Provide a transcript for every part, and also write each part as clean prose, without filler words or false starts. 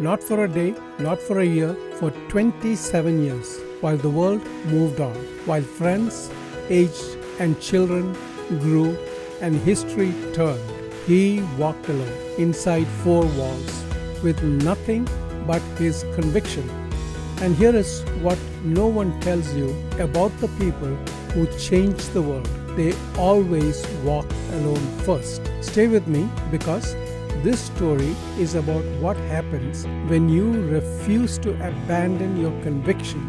Not for a day, not for a year, for 27 years, while the world moved on, while friends aged and children grew and history turned. He walked alone, inside four walls, with nothing but his conviction. And here is what no one tells you about the people who change the world. They always walk alone first. Stay with me, because this story is about what happens when you refuse to abandon your conviction,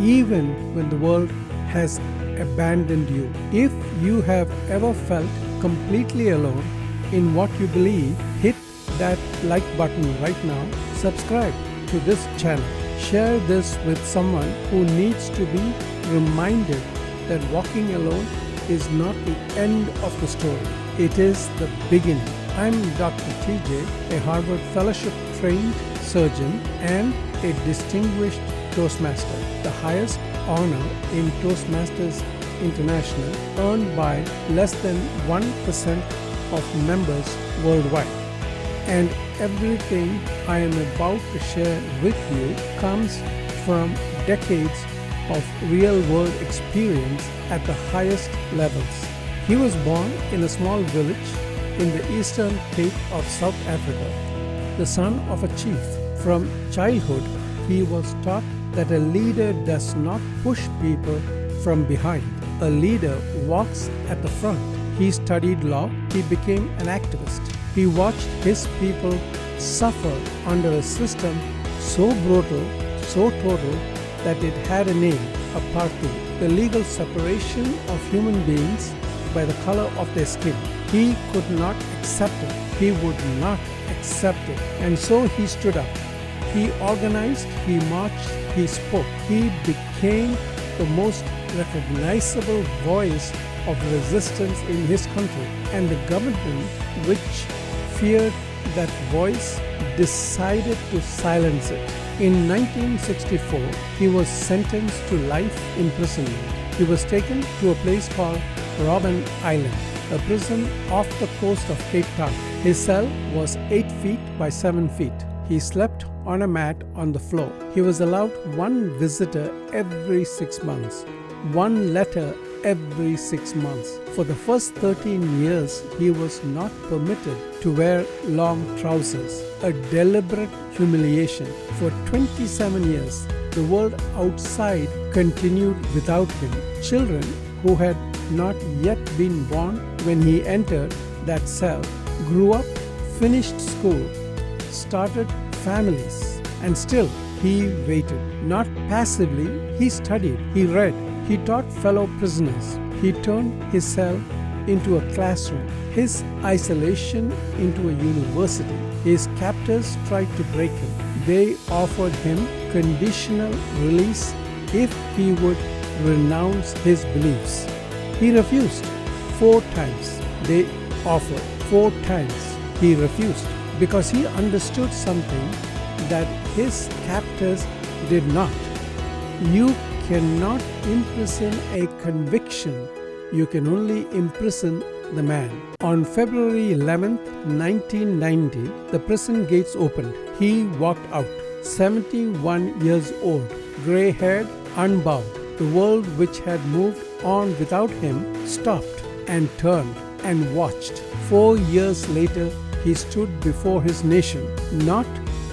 even when the world has abandoned you. If you have ever felt completely alone in what you believe, hit that like button right now. Subscribe to this channel. Share this with someone who needs to be reminded that walking alone is not the end of the story. It is the beginning. I'm Dr. TJ, a Harvard Fellowship-trained surgeon and a distinguished Toastmaster, the highest honor in Toastmasters International, earned by less than 1% of members worldwide. And everything I am about to share with you comes from decades of real-world experience at the highest levels. He was born in a small village in the Eastern Cape of South Africa, the son of a chief. From childhood, he was taught that a leader does not push people from behind. A leader walks at the front. He studied law. He became an activist. He watched his people suffer under a system so brutal, so total, that it had a name: apartheid, the legal separation of human beings by the color of their skin. He could not accept it. He would not accept it. And so he stood up. He organized, he marched, he spoke. He became the most recognizable voice of resistance in his country. And the government, which feared that voice, decided to silence it. In 1964, he was sentenced to life imprisonment. He was taken to a place called Robben Island, a prison off the coast of Cape Town. His cell was 8 feet by 7 feet. He slept on a mat on the floor. He was allowed one visitor every 6 months, one letter every 6 months. For the first 13 years, he was not permitted to wear long trousers, a deliberate humiliation. For 27 years, the world outside continued without him. Children who had not yet been born when he entered that cell grew up, finished school, started families, and still he waited. Not passively, he studied, he read, he taught fellow prisoners. He turned his cell into a classroom, his isolation into a university. His captors tried to break him. They offered him conditional release if he would renounce his beliefs. He refused 4 times. They offered 4 times. He refused because he understood something that his captors did not. You cannot imprison a conviction. You can only imprison the man. On February 11th, 1990, the prison gates opened. He walked out, 71 years old, gray-haired, unbound. The world, which had moved on without him, stopped and turned and watched. 4 years later, he stood before his nation, not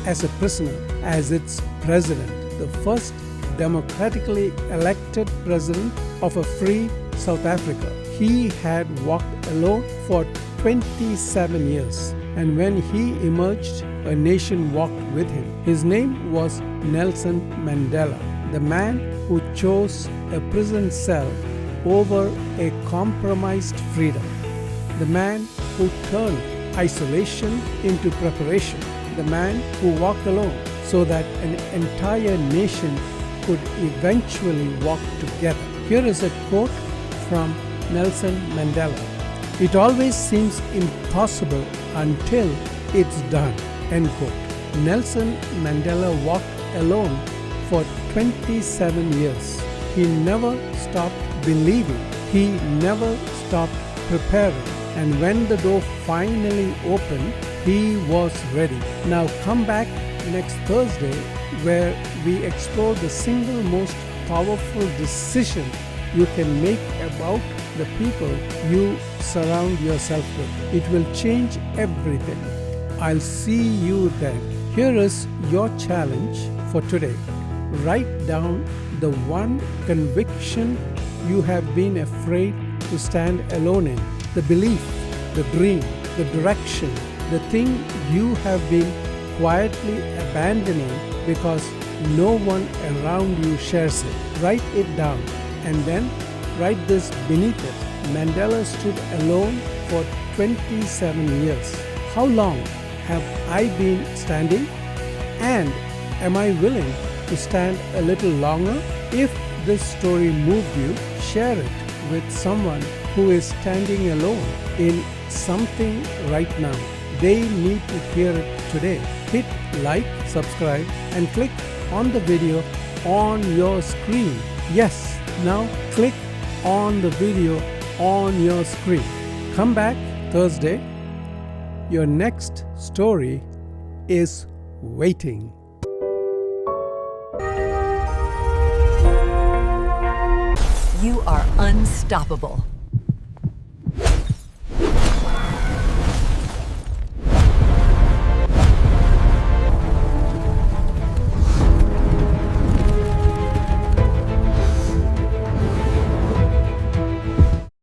as a prisoner, as its president, the first democratically elected president of a free South Africa. He had walked alone for 27 years, and when he emerged, a nation walked with him. His name was Nelson Mandela, the man who chose a prison cell over a compromised freedom, the man who turned isolation into preparation, the man who walked alone so that an entire nation could eventually walk together. Here is a quote from Nelson Mandela. "It always seems impossible until it's done." End quote. Nelson Mandela walked alone for 27 years. He never stopped believing. He never stopped preparing. And when the door finally opened, he was ready. Now come back next Thursday, where we explore the single most powerful decision you can make about the people you surround yourself with. It will change everything. I'll see you then. Here is your challenge for today. Write down the one conviction you have been afraid to stand alone in, the belief, the dream, the direction, the thing you have been quietly abandoning because no one around you shares it. Write it down and then write this beneath it. Mandela stood alone for 27 years. How long have I been standing? And am I willing to stand a little longer? If this story moved you, share it with someone who is standing alone in something right now. They need to hear it today. Hit like, subscribe, and click on the video on your screen. Yes, now click on the video on your screen. Come back Thursday. Your next story is waiting. You are unstoppable.